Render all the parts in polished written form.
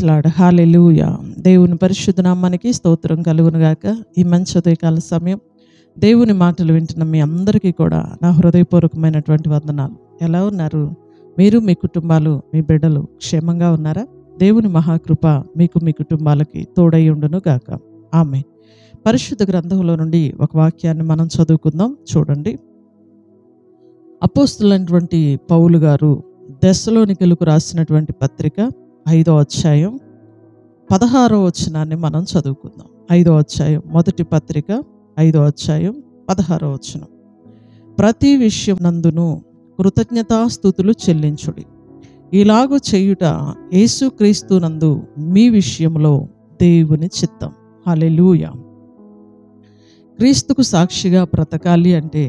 Lord. హల్లెలూయా. దేవుని పరిశుద్ధ నామానికి స్తోత్రం కలుగును గాక. ఈ మంచి ఉదయకాల సమయం దేవుని మాటలు వింటున్న మీ అందరికీ కూడా నా హృదయపూర్వకమైనటువంటి వందనాలు. ఎలా ఉన్నారు? మీరు, మీ కుటుంబాలు, మీ బిడ్డలు క్షేమంగా ఉన్నారా? దేవుని మహాకృప మీకు, మీ కుటుంబాలకి తోడై ఉండును గాక. ఆమేన్. పరిశుద్ధ గ్రంథంలో నుండి ఒక వాక్యాన్ని మనం చదువుకుందాం. చూడండి, అపోస్తులైనటువంటి పౌలు గారు దెస్సలోనికలకు రాసినటువంటి పత్రిక 5వ అధ్యాయం 16వ వచనాన్ని మనం చదువుకుందాం. 5వ అధ్యాయం మొదటి పత్రిక 5వ అధ్యాయం 16వ వచనం. ప్రతి విషయం నందును కృతజ్ఞతాస్తుతులు చెల్లించుడి. ఇలాగు చేయుట యేసుక్రీస్తు నందు మీ విషయంలో దేవుని చిత్తం. హల్లెలూయా. క్రీస్తుకు సాక్షిగా బ్రతకాలి అంటే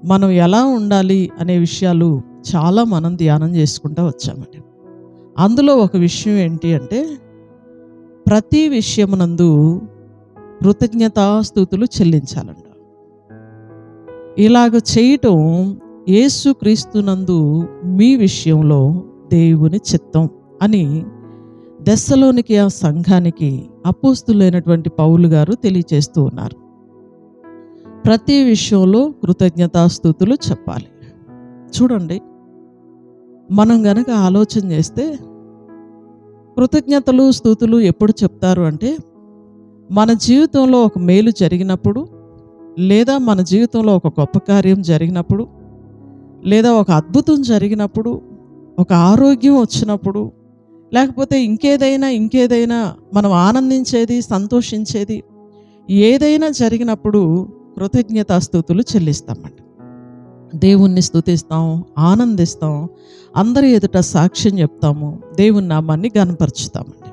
మనం ఎలా ఉండాలి అనే విషయాలు చాలా మనం ధ్యానం చేసుకుంటూ వచ్చామండి. అందులో ఒక విషయం ఏంటి అంటే ప్రతి విషయమునందు కృతజ్ఞతాస్తుతులు చెల్లించాలంట. ఇలాగ చేయటం యేసుక్రీస్తునందు మీ విషయంలో దేవుని చిత్తం అని దెస్సలోనికే సంఘానికి అపోస్తులైనటువంటి పౌలు గారు తెలియచేస్తూ ఉన్నారు. ప్రతి విషయంలో కృతజ్ఞతాస్తుతులు చెప్పాలి. చూడండి, మనం గనక ఆలోచన చేస్తే కృతజ్ఞతలు స్తుతులు ఎప్పుడు చెప్తారు అంటే మన జీవితంలో ఒక మేలు జరిగినప్పుడు, లేదా మన జీవితంలో ఒక గొప్ప కార్యం జరిగినప్పుడు, లేదా ఒక అద్భుతం జరిగినప్పుడు, ఒక ఆరోగ్యం వచ్చినప్పుడు, లేకపోతే ఇంకేదైనా మనం ఆనందించేది, సంతోషించేది ఏదైనా జరిగినప్పుడు కృతజ్ఞతాస్తుతులు చెల్లిస్తామండి. దేవుణ్ణి స్తుతిస్తాం, ఆనందిస్తాం, అందరి ఎదుట సాక్ష్యం చెప్తాము, దేవుని నామాన్ని ఘనపరుచుతామండి.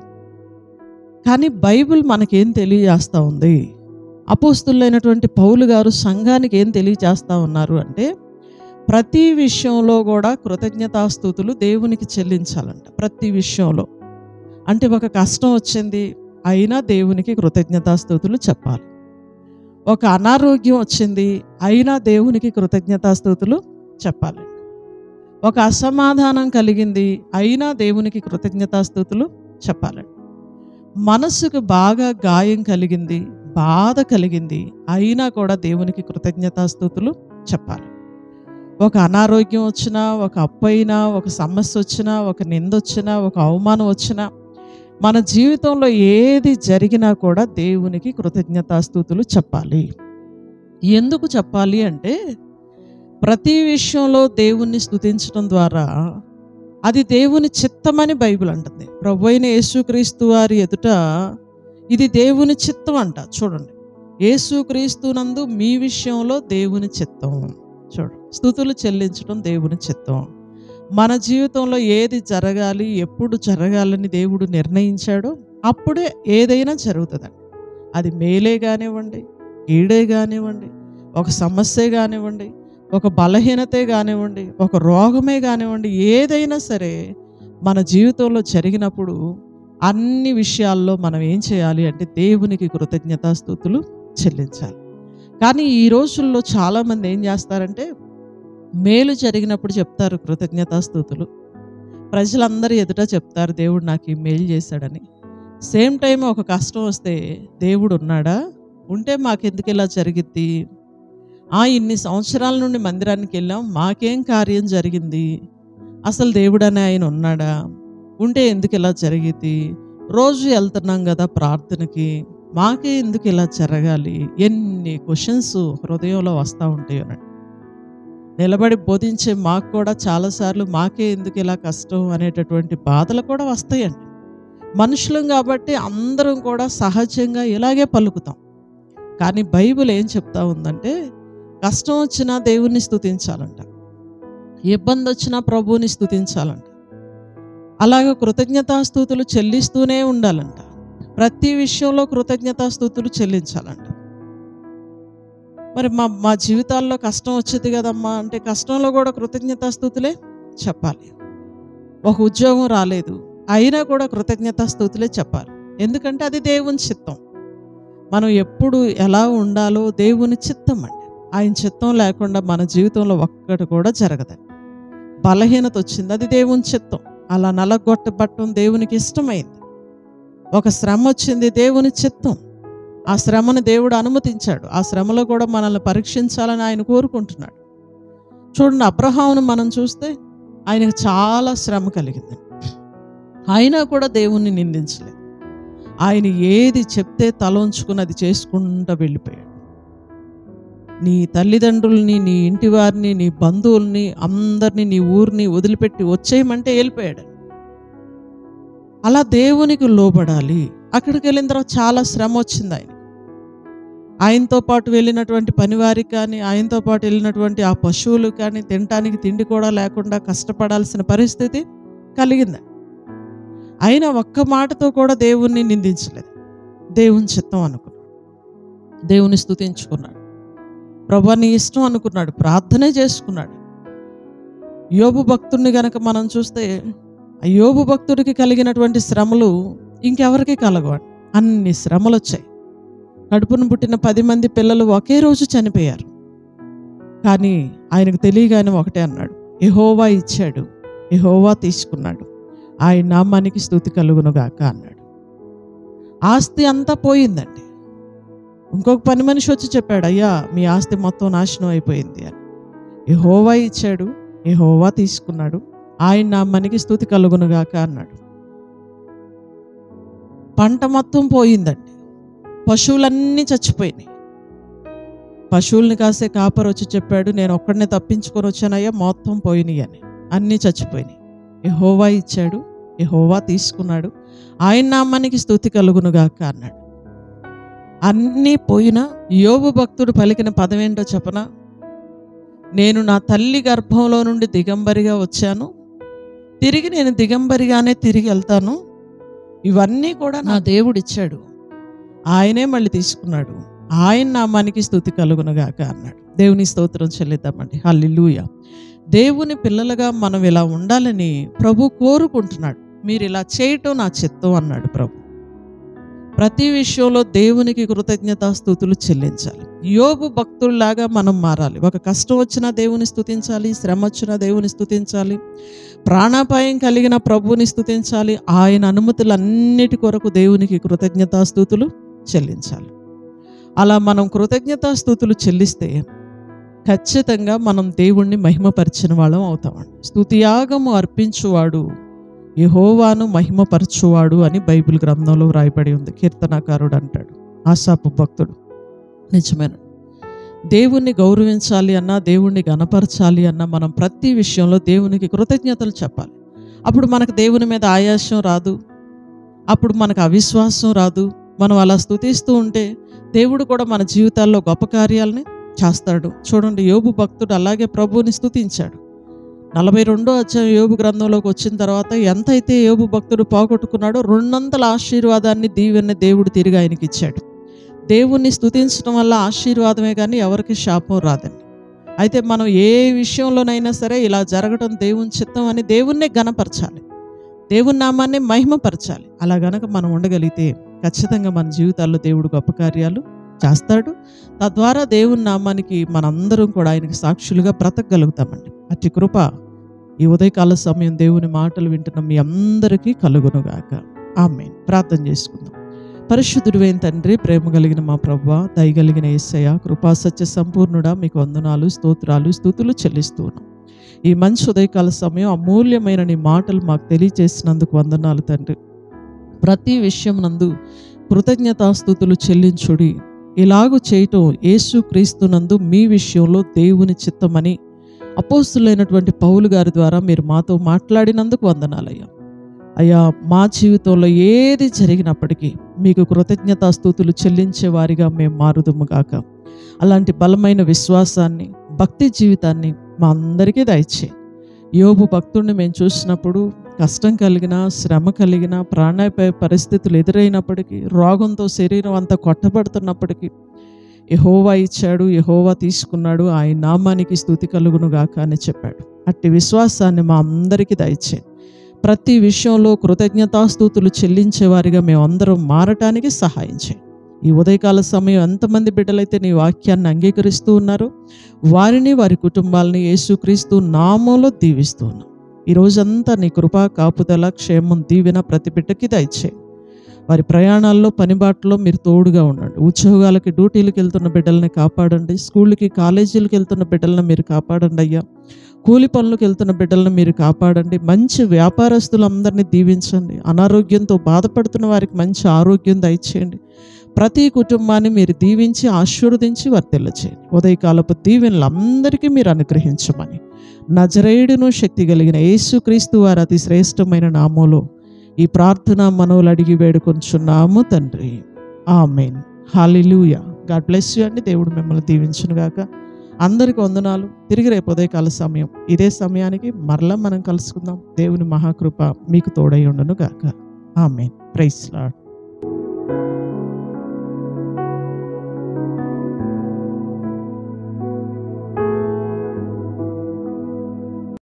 కానీ బైబిల్ మనకేం తెలియజేస్తూ ఉంది? అపోస్తులైనటువంటి పౌలు గారు సంఘానికి ఏం తెలియజేస్తూ ఉన్నారు అంటే ప్రతి విషయంలో కూడా కృతజ్ఞతాస్తుతులు దేవునికి చెల్లించాలంట. ప్రతి విషయంలో అంటే ఒక కష్టం వచ్చింది అయినా దేవునికి కృతజ్ఞతాస్తుతులు చెప్పాలి. ఒక అనారోగ్యం వచ్చింది అయినా దేవునికి కృతజ్ఞతాస్తుతులు చెప్పాలి. ఒక అసమాధానం కలిగింది అయినా దేవునికి కృతజ్ఞతాస్తుతులు చెప్పాలండి. మనసుకు బాగా గాయం కలిగింది, బాధ కలిగింది అయినా కూడా దేవునికి కృతజ్ఞతాస్తుతులు చెప్పాలి. ఒక అనారోగ్యం వచ్చినా, ఒక అప్పు అయినా, ఒక సమస్య వచ్చినా, ఒక నింద వచ్చినా, ఒక అవమానం వచ్చినా, మన జీవితంలో ఏది జరిగినా కూడా దేవునికి కృతజ్ఞతాస్తుతులు చెప్పాలి. ఎందుకు చెప్పాలి అంటే ప్రతి విషయంలో దేవుణ్ణి స్తుతించడం ద్వారా అది దేవుని చిత్తమని బైబిల్ అంటుంది. ప్రభువైన యేసుక్రీస్తు వారి ఎదుట ఇది దేవుని చిత్తం అంట. చూడండి, యేసుక్రీస్తునందు మీ విషయంలో దేవుని చిత్తం. చూడండి, స్తుతులు చెల్లించడం దేవుని చిత్తం. మన జీవితంలో ఏది జరగాలి, ఎప్పుడు జరగాలని దేవుడు నిర్ణయించాడో అప్పుడే ఏదైనా జరుగుతుందండి. అది మేలే కానివ్వండి, కీడే కానివ్వండి, ఒక సమస్యే కానివ్వండి, ఒక బలహీనతే కానివ్వండి, ఒక రోగమే కానివ్వండి, ఏదైనా సరే మన జీవితంలో జరిగినప్పుడు అన్ని విషయాల్లో మనం ఏం చేయాలి అంటే దేవునికి కృతజ్ఞతాస్తుతులు చెల్లించాలి. కానీ ఈ రోజుల్లో చాలామంది ఏం చేస్తారంటే మేలు జరిగినప్పుడు చెప్తారు కృతజ్ఞతాస్తుతులు, ప్రజలందరూ ఎదుట చెప్తారు దేవుడు నాకు ఈ మేలు చేశాడని. సేమ్ టైం ఒక కష్టం వస్తే దేవుడు ఉన్నాడా, ఉంటే మాకెందుకు ఇలా జరిగిద్ది, ఇన్ని సంవత్సరాల నుండి మందిరానికి వెళ్ళాం, మాకేం కార్యం జరిగింది, అసలు దేవుడు అనే ఆయన ఉన్నాడా, ఉంటే ఎందుకు ఇలా జరిగిద్ది, రోజు వెళ్తున్నాం కదా ప్రార్థనకి, మాకే ఎందుకు ఇలా జరగాలి, ఎన్ని క్వశ్చన్స్ హృదయంలో వస్తూ ఉంటాయి అన్నట్టు. నిలబడి బోధించే మాకు కూడా చాలాసార్లు మాకే ఎందుకు ఇలా కష్టం అనేటటువంటి బాధలు కూడా వస్తాయండి. మనుషులం కాబట్టి అందరం కూడా సహజంగా ఇలాగే పలుకుతాం. కానీ బైబిల్ ఏం చెప్తా ఉందంటే కష్టం వచ్చినా దేవుణ్ణి స్తుతించాలంట, ఇబ్బంది వచ్చినా ప్రభువుని స్తుతించాలంట, అలాగే కృతజ్ఞతాస్తుతులు చెల్లిస్తూనే ఉండాలంట. ప్రతి విషయంలో కృతజ్ఞతాస్తుతులు చెల్లించాలంట. మరి మా జీవితాల్లో కష్టం వచ్చేది కదమ్మా అంటే కష్టంలో కూడా కృతజ్ఞతాస్తుతులే చెప్పాలి. ఒక ఉద్యోగం రాలేదు అయినా కూడా కృతజ్ఞతాస్తుతులే చెప్పాలి. ఎందుకంటే అది దేవుని చిత్తం. మనం ఎప్పుడు ఎలా ఉండాలో దేవుని చిత్తం అండి. ఆయన చిత్తం లేకుండా మన జీవితంలో ఒక్కటి కూడా జరగదండి. బలహీనత వచ్చింది, అది దేవుని చిత్తం. అలా నలగొట్టబట్టం దేవునికి ఇష్టమైంది. ఒక శ్రమ వచ్చింది, దేవుని చిత్తం. ఆ శ్రమను దేవుడు అనుమతించాడు. ఆ శ్రమలో కూడా మనల్ని పరీక్షించాలని ఆయన కోరుకుంటున్నాడు. చూడండి, అబ్రహామును మనం చూస్తే ఆయనకు చాలా శ్రమ కలిగింది. అయినా కూడా దేవుణ్ణి నిందించలేదు. ఆయన ఏది చెప్తే తల ఉంచుకుని అది చేసుకుంటూ వెళ్ళిపోయాడు. నీ తల్లిదండ్రుల్ని, నీ ఇంటి వారిని, నీ బంధువుల్ని, అందరినీ, నీ ఊరిని వదిలిపెట్టి వచ్చేయమంటే వెళ్ళిపోయాడు. అలా దేవునికి లోబడాలి. అక్కడికి వెళ్ళిన తర్వాత చాలా శ్రమ వచ్చింది ఆయన. ఆయనతో పాటు వెళ్ళినటువంటి పనివారికి కానీ, ఆయనతో పాటు వెళ్ళినటువంటి ఆ పశువులు కానీ తినటానికి తిండి కూడా లేకుండా కష్టపడాల్సిన పరిస్థితి కలిగింది. ఆయన ఒక్క మాటతో కూడా దేవుణ్ణి నిందించలేదు. దేవుని చిత్తం అనుకున్నాడు, దేవుని స్తుతించుకున్నాడు, ప్రభువా నీ ఇష్టం అనుకున్నాడు, ప్రార్థనే చేసుకున్నాడు. యోబు భక్తుడిని గనక మనం చూస్తే, ఆ యోబు భక్తుడికి కలిగినటువంటి శ్రమలు ఇంకెవరికి కలగవండి. అన్ని శ్రమలు వచ్చాయి. కడుపును పుట్టిన 10 మంది పిల్లలు ఒకే రోజు చనిపోయారు. కానీ ఆయనకు తెలియగానే ఒకటే అన్నాడు, యెహోవా ఇచ్చాడు, యెహోవా తీసుకున్నాడు, ఆయన నామానికి స్తుతి కలుగునుగాక అన్నాడు. ఆస్తి అంతా పోయిందండి. ఇంకొక పని మనిషి వచ్చి చెప్పాడు, అయ్యా మీ ఆస్తి మొత్తం నాశనం అయిపోయింది అని. యెహోవా ఇచ్చాడు, యెహోవా తీసుకున్నాడు, ఆయన నామానికి స్తుతి కలుగునుగాక అన్నాడు. పంట మొత్తం పోయిందండి. పశువులన్నీ చచ్చిపోయినాయి. పశువుల్ని కాసే కాపరి వచ్చి చెప్పాడు, నేను ఒక్కడనే తప్పించుకొని వచ్చానయ్యా, మొత్తం పోయినాయి అని. అన్నీ చచ్చిపోయినాయి. యెహోవా ఇచ్చాడు, యెహోవా తీసుకున్నాడు, ఆయన నామానికి స్తుతి కలుగునుగాక అన్నాడు. అన్నీ పోయినా యోబు భక్తుడు పలికిన పదం ఏంటో చెప్పనా? నేను నా తల్లి గర్భంలో నుండి దిగంబరిగా వచ్చాను, తిరిగి నేను దిగంబరిగానే తిరిగి వెళ్తాను. ఇవన్నీ కూడా నా దేవుడు ఇచ్చాడు, ఆయనే మళ్ళీ తీసుకున్నాడు, ఆయన నామానికి స్తుతి కలుగునుగాక అన్నాడు. దేవుని స్తోత్రం చెల్లిద్దామండి. హల్లెలూయా. దేవుని పిల్లలుగా మనం ఇలా ఉండాలని ప్రభు కోరుకుంటున్నాడు. మీరు ఇలా చేయటం నా చిత్తం అన్నాడు ప్రభు. ప్రతి విషయంలో దేవునికి కృతజ్ఞతాస్తుతులు చెల్లించాలి. యోబు భక్తుల్లాగా మనం మారాలి. ఒక కష్టం వచ్చినా దేవుని స్తుతించాలి, శ్రమ వచ్చినా దేవుని స్తుతించాలి, ప్రాణాపాయం కలిగిన ప్రభువుని స్తుతించాలి. ఆయన అనుమతులన్నిటి కొరకు దేవునికి కృతజ్ఞతాస్తుతులు చెల్లించాలి. అలా మనం కృతజ్ఞతాస్తుతులు చెల్లిస్తే ఖచ్చితంగా మనం దేవుణ్ణి మహిమపరిచిన వాళ్ళం అవుతామండి. స్తుతియాగము అర్పించువాడు యెహోవాను మహిమపరచువాడు అని బైబిల్ గ్రంథంలో వ్రాయబడి ఉంది. కీర్తనాకారుడు అంటాడు, ఆసాపు భక్తుడు. నిజమేన. దేవుణ్ణి గౌరవించాలి అన్నా, దేవుణ్ణి గణపరచాలి అన్నా మనం ప్రతి విషయంలో దేవునికి కృతజ్ఞతలు చెప్పాలి. అప్పుడు మనకు దేవుని మీద ఆయాసం రాదు, అప్పుడు మనకు అవిశ్వాసం రాదు. మనం అలా స్తుతిస్తూ ఉంటే దేవుడు కూడా మన జీవితాల్లో గొప్ప కార్యాలని చేస్తాడు. చూడండి, యోబు భక్తుడు అలాగే ప్రభువుని స్తుతించాడు. 42వ అధ్యాయం యోబు గ్రంథంలోకి వచ్చిన తర్వాత ఎంతైతే యోబు భక్తుడు పోగొట్టుకున్నాడో 200 ఆశీర్వాదాన్ని, దీవెన్ని దేవుడు తిరిగి ఆయనకి ఇచ్చాడు. దేవుణ్ణి స్తుతించడం వల్ల ఆశీర్వాదమే కానీ ఎవరికి శాపం రాదండి. అయితే మనం ఏ విషయంలోనైనా సరే ఇలా జరగడం దేవుని చిత్తం అని దేవుణ్ణే గణపరచాలి, దేవుని నామాన్ని మహిమపరచాలి. అలా గనక మనం ఉండగలిగితే ఖచ్చితంగా మన జీవితాల్లో దేవుడు గొప్ప కార్యాలు చేస్తాడు. తద్వారా దేవుని నామానికి మనందరం కూడా ఆయనకి సాక్షులుగా బ్రతకగలుగుతామండి. అట్టి కృప ఈ ఉదయకాల సమయం దేవుని మాటలు వింటున్న మీ అందరికీ కలుగునుగాక. ఆమేన్. ప్రార్థన చేసుకుందాం. పరిశుద్ధుడైన తండ్రి, ప్రేమ కలిగిన మా ప్రభువా, దయగలిగిన యేసయ్య, కృపా సత్య సంపూర్ణుడా, మీకు వందనాలు, స్తోత్రాలు, స్తుతులు చెల్లిస్తూ ఉన్నాం. ఈ మంచి ఉదయకాల సమయం అమూల్యమైన నీ మాటలు మాకు తెలియజేసినందుకు వందనాలు తండ్రి. ప్రతి విషయం నందు కృతజ్ఞతాస్తుతులు చెల్లించుడి. ఇలాగూ చేయటం యేసు క్రీస్తునందు మీ విషయంలో దేవుని చిత్తమని అపోస్తులైనటువంటి పౌలు గారి ద్వారా మీరు మాతో మాట్లాడినందుకు వందనాలయ్యా. అయ్యా, మా జీవితంలో ఏది జరిగినప్పటికీ మీకు కృతజ్ఞతాస్తుతులు చెల్లించే వారిగా మేము మారుదుము గాక. అలాంటి బలమైన విశ్వాసాన్ని, భక్తి జీవితాన్ని మా అందరికీ దయచేయి. యోబు భక్తుడిని మేము చూసినప్పుడు కష్టం కలిగిన, శ్రమ కలిగిన, ప్రాణాపాయ పరిస్థితులు ఎదురైనప్పటికీ, రోగంతో శరీరం అంతా కొట్టబడుతున్నప్పటికీ యెహోవా ఇచ్చాడు, యెహోవా తీసుకున్నాడు, ఆయన నామానికి స్తుతి కలుగునుగాక అని చెప్పాడు. అట్టి విశ్వాసాన్ని మా అందరికీ దయచేయి. ప్రతి విషయంలో కృతజ్ఞతాస్తుతులు చెల్లించేవారిగా మేము అందరం మారటానికి సహాయం చేయి. ఈ ఉదయకాల సమయం ఎంతమంది బిడ్డలైతే నీ వాక్యాన్ని అంగీకరిస్తూ ఉన్నారో వారిని, వారి కుటుంబాలని యేసుక్రీస్తు నామంలో దీవిస్తూ ఉన్నాం. ఈ రోజంతా నీ కృపా, కాపుదల, క్షేమం, దీవెన ప్రతి బిడ్డకి దయచేయి. వారి ప్రయాణాల్లో పనిబాట్లో మీరు తోడుగా ఉండండి. ఉద్యోగాలకి డ్యూటీలకు వెళ్తున్న బిడ్డల్ని కాపాడండి. స్కూళ్ళకి కాలేజీలకు వెళ్తున్న బిడ్డలను మీరు కాపాడండి అయ్యా. కూలి పనులకు వెళ్తున్న బిడ్డలను మీరు కాపాడండి. మంచి వ్యాపారస్తులందరినీ దీవించండి. అనారోగ్యంతో బాధపడుతున్న వారికి మంచి ఆరోగ్యం దయచేయండి. ప్రతి కుటుంబాన్ని మీరు దీవించి ఆశీర్వదించి వర్ధిల్లచేయండి. ఉదయకాలపు దీవెనలు అందరికీ మీరు అనుగ్రహించమని నజరేయుడును శక్తి కలిగిన యేసుక్రీస్తు వారి అతి శ్రేష్టమైన నామములో ఈ ప్రార్థన మనవులు అడిగి వేడుకొంచున్నాము తండ్రి. ఆమేన్. హల్లెలూయా. గాడ్ బ్లెస్ యూ అండి. దేవుడు మిమ్మల్ని దీవించును గాక. అందరికి వందనాలు. తిరిగి రేపు ఉదయకాల సమయం ఇదే సమయానికి మరలా మనం కలుసుకుందాం. దేవుని మహాకృప మీకు తోడై ఉండును గాక. ఆమేన్. Praise lord.